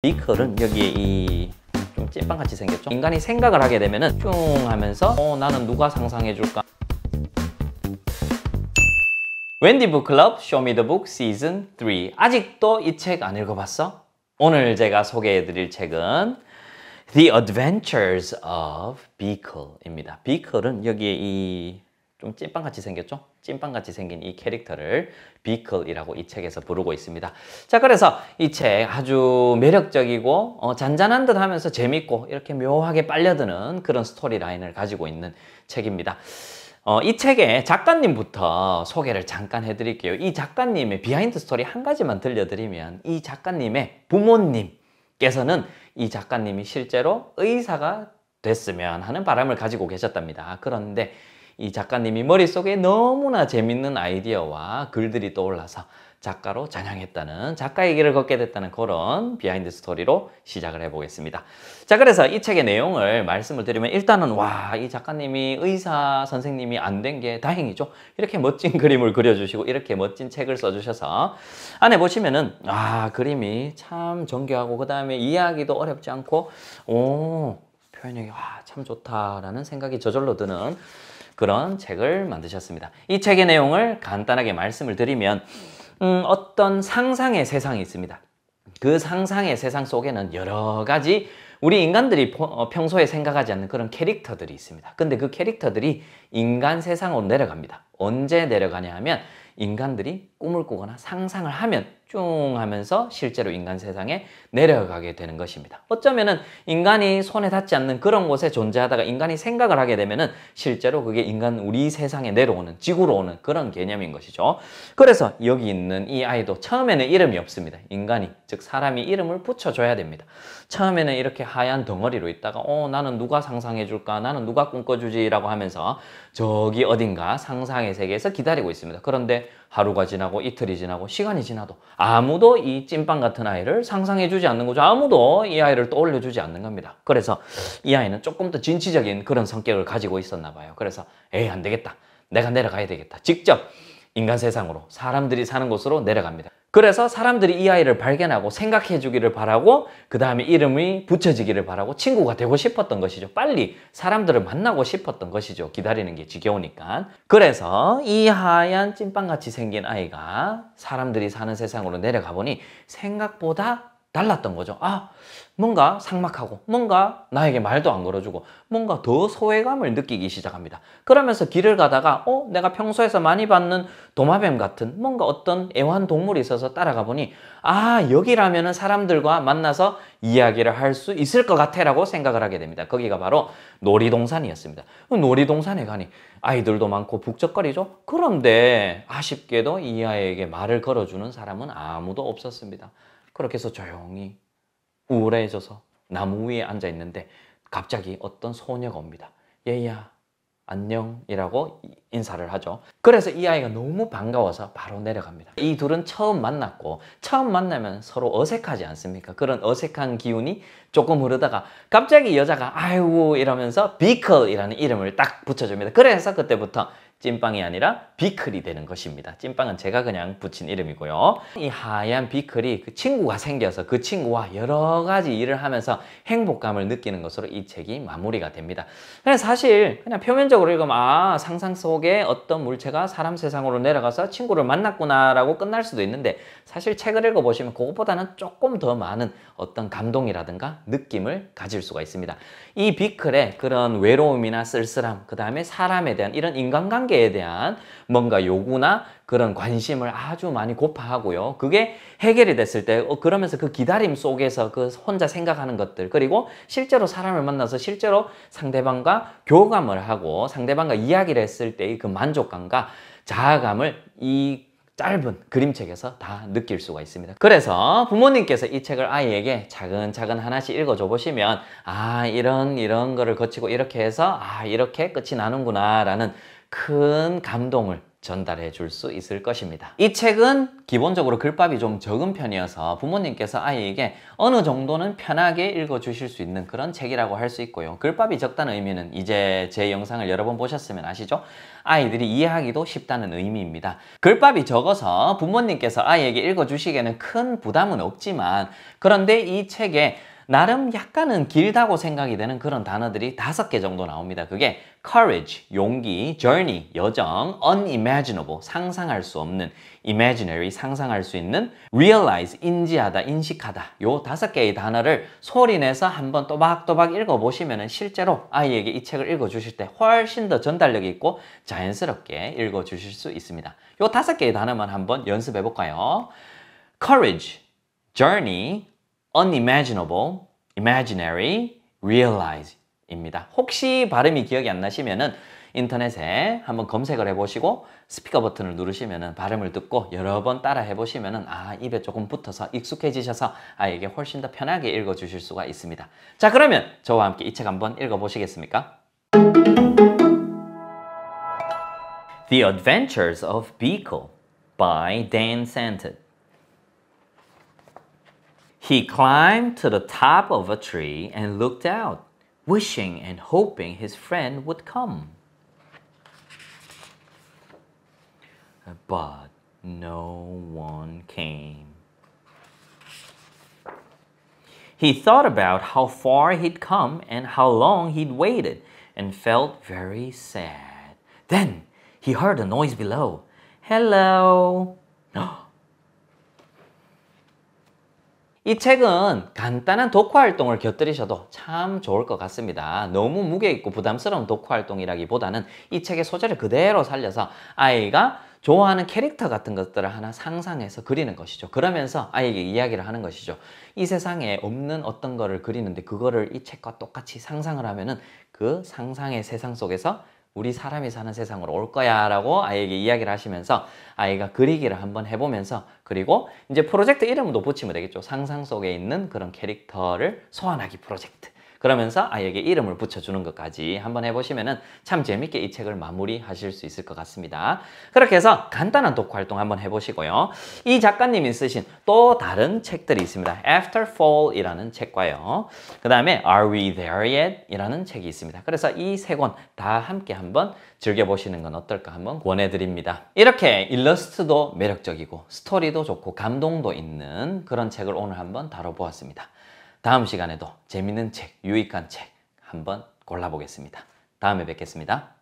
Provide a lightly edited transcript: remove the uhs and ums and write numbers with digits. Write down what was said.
비클은 여기에 이 좀 찐빵같이 생겼죠? 인간이 생각을 하게 되면은 쭉 하면서 나는 누가 상상해 줄까? 웬디 북클럽 쇼미더북 시즌 3. 아직도 이 책 안 읽어봤어? 오늘 제가 소개해 드릴 책은 The Adventures of Beacle입니다. Beacle은 여기에 이 좀 찐빵같이 생겼죠? 찐빵같이 생긴 이 캐릭터를 비클이라고 이 책에서 부르고 있습니다. 자, 그래서 이 책 아주 매력적이고 잔잔한 듯 하면서 재밌고 이렇게 묘하게 빨려드는 그런 스토리 라인을 가지고 있는 책입니다. 이 책의 작가님부터 소개를 잠깐 해드릴게요. 이 작가님의 비하인드 스토리 한 가지만 들려드리면 이 작가님의 부모님께서는 이 작가님이 실제로 의사가 됐으면 하는 바람을 가지고 계셨답니다. 그런데 이 작가님이 머릿속에 너무나 재밌는 아이디어와 글들이 떠올라서 작가로 전향했다는, 작가의 길을 걷게 됐다는 그런 비하인드 스토리로 시작을 해보겠습니다. 자, 그래서 이 책의 내용을 말씀을 드리면 일단은 와, 이 작가님이 의사 선생님이 안 된 게 다행이죠. 이렇게 멋진 그림을 그려주시고 이렇게 멋진 책을 써주셔서 안에 보시면은 그림이 참 정교하고 그 다음에 이해하기도 어렵지 않고 표현력이 참 좋다라는 생각이 저절로 드는 그런 책을 만드셨습니다. 이 책의 내용을 간단하게 말씀을 드리면 어떤 상상의 세상이 있습니다. 그 상상의 세상 속에는 여러 가지 우리 인간들이 평소에 생각하지 않는 그런 캐릭터들이 있습니다. 근데 그 캐릭터들이 인간 세상으로 내려갑니다. 언제 내려가냐 하면 인간들이 꿈을 꾸거나 상상을 하면 쭉 하면서 실제로 인간 세상에 내려가게 되는 것입니다. 어쩌면은 인간이 손에 닿지 않는 그런 곳에 존재하다가 인간이 생각을 하게 되면은 실제로 그게 우리 세상에 내려오는, 지구로 오는 그런 개념인 것이죠. 그래서 여기 있는 이 아이도 처음에는 이름이 없습니다. 인간이, 즉 사람이 이름을 붙여줘야 됩니다. 처음에는 이렇게 하얀 덩어리로 있다가 나는 누가 상상해 줄까? 나는 누가 꿈꿔주지? 라고 하면서 저기 어딘가 상상의 세계에서 기다리고 있습니다. 그런데 하루가 지나고 이틀이 지나고 시간이 지나도 아무도 이 찐빵 같은 아이를 상상해 주지 않는 거죠. 아무도 이 아이를 떠올려 주지 않는 겁니다. 그래서 이 아이는 조금 더 진취적인 그런 성격을 가지고 있었나 봐요. 그래서 안 되겠다. 내가 내려가야 되겠다. 직접 인간 세상으로, 사람들이 사는 곳으로 내려갑니다. 그래서 사람들이 이 아이를 발견하고 생각해 주기를 바라고 그 다음에 이름이 붙여지기를 바라고 친구가 되고 싶었던 것이죠. 빨리 사람들을 만나고 싶었던 것이죠. 기다리는 게 지겨우니까. 그래서 이 하얀 찐빵같이 생긴 아이가 사람들이 사는 세상으로 내려가 보니 생각보다 달랐던 거죠. 뭔가 삭막하고 뭔가 나에게 말도 안 걸어주고 뭔가 더 소외감을 느끼기 시작합니다. 그러면서 길을 가다가 내가 평소에서 많이 봤는 도마뱀 같은 뭔가 어떤 애완동물이 있어서 따라가 보니 여기라면은 사람들과 만나서 이야기를 할 수 있을 것 같아 라고 생각을 하게 됩니다. 거기가 바로 놀이동산이었습니다. 놀이동산에 가니 아이들도 많고 북적거리죠. 그런데 아쉽게도 이 아이에게 말을 걸어주는 사람은 아무도 없었습니다. 그렇게 해서 조용히 우울해져서 나무 위에 앉아 있는데 갑자기 어떤 소녀가 옵니다. 얘야 안녕이라고 인사를 하죠. 그래서 이 아이가 너무 반가워서 바로 내려갑니다. 이 둘은 처음 만났고 처음 만나면 서로 어색하지 않습니까? 그런 어색한 기운이 조금 흐르다가 갑자기 여자가 아이고 이러면서 비클이라는 이름을 딱 붙여줍니다. 그래서 그때부터 찐빵이 아니라 비클이 되는 것입니다. 찐빵은 제가 그냥 붙인 이름이고요. 이 하얀 비클이 그 친구가 생겨서 그 친구와 여러 가지 일을 하면서 행복감을 느끼는 것으로 이 책이 마무리가 됩니다. 그래서 사실 그냥 표면적으로 읽으면 상상 속에 어떤 물체가 사람 세상으로 내려가서 친구를 만났구나 라고 끝날 수도 있는데 사실 책을 읽어보시면 그것보다는 조금 더 많은 어떤 감동이라든가 느낌을 가질 수가 있습니다. 이 비클의 그런 외로움이나 쓸쓸함, 그 다음에 사람에 대한 이런 인간관계에 대한 뭔가 요구나 그런 관심을 아주 많이 고파하고요. 그게 해결이 됐을 때 그러면서 그 기다림 속에서 그 혼자 생각하는 것들, 그리고 실제로 사람을 만나서 실제로 상대방과 교감을 하고 상대방과 이야기를 했을 때의 그 만족감과 자아감을 이 짧은 그림책에서 다 느낄 수가 있습니다. 그래서 부모님께서 이 책을 아이에게 차근차근 하나씩 읽어줘 보시면 이런 거를 거치고 이렇게 해서 이렇게 끝이 나는구나 라는 큰 감동을 전달해 줄 수 있을 것입니다. 이 책은 기본적으로 글밥이 좀 적은 편이어서 부모님께서 아이에게 어느 정도는 편하게 읽어 주실 수 있는 그런 책이라고 할 수 있고요. 글밥이 적다는 의미는 이제 제 영상을 여러 번 보셨으면 아시죠? 아이들이 이해하기도 쉽다는 의미입니다. 글밥이 적어서 부모님께서 아이에게 읽어 주시기에는 큰 부담은 없지만, 그런데 이 책에 나름 약간은 길다고 생각이 되는 그런 단어들이 5개 정도 나옵니다. 그게 courage, 용기, journey, 여정, unimaginable, 상상할 수 없는, imaginary, 상상할 수 있는, realize, 인지하다, 인식하다. 요 5개의 단어를 소리내서 한번 또박또박 읽어보시면 실제로 아이에게 이 책을 읽어주실 때 훨씬 더 전달력이 있고 자연스럽게 읽어주실 수 있습니다. 요 5개의 단어만 한번 연습해볼까요? courage, journey, unimaginable, imaginary, realize 입니다. 혹시 발음이 기억이 안 나시면은 인터넷에 한번 검색을 해보시고 스피커 버튼을 누르시면은 발음을 듣고 여러 번 따라 해보시면은 입에 조금 붙어서 익숙해지셔서 아이에게 훨씬 더 편하게 읽어주실 수가 있습니다. 자, 그러면 저와 함께 이 책 한번 읽어보시겠습니까? The Adventures of Beagle by Dan Santed. He climbed to the top of a tree and looked out, wishing and hoping his friend would come. But no one came. He thought about how far he'd come and how long he'd waited and felt very sad. Then he heard a noise below. Hello. 이 책은 간단한 독화 활동을 곁들이셔도 참 좋을 것 같습니다. 너무 무게 있고 부담스러운 독화 활동이라기보다는 이 책의 소재를 그대로 살려서 아이가 좋아하는 캐릭터 같은 것들을 하나 상상해서 그리는 것이죠. 그러면서 아이에게 이야기를 하는 것이죠. 이 세상에 없는 어떤 거를 그리는데 그거를 이 책과 똑같이 상상을 하면은 그 상상의 세상 속에서 우리 사람이 사는 세상으로 올 거야 라고 아이에게 이야기를 하시면서 아이가 그리기를 한번 해보면서, 그리고 이제 프로젝트 이름도 붙이면 되겠죠. 상상 속에 있는 그런 캐릭터를 소환하기 프로젝트. 그러면서 아이에게 이름을 붙여주는 것까지 한번 해보시면 참 재밌게 이 책을 마무리하실 수 있을 것 같습니다. 그렇게 해서 간단한 독후 활동 한번 해보시고요. 이 작가님이 쓰신 또 다른 책들이 있습니다. After Fall 이라는 책과요. 그 다음에 Are We There Yet? 이라는 책이 있습니다. 그래서 이 세 권 다 함께 한번 즐겨보시는 건 어떨까 한번 권해드립니다. 이렇게 일러스트도 매력적이고 스토리도 좋고 감동도 있는 그런 책을 오늘 한번 다뤄보았습니다. 다음 시간에도 재밌는 책, 유익한 책 한번 골라보겠습니다. 다음에 뵙겠습니다.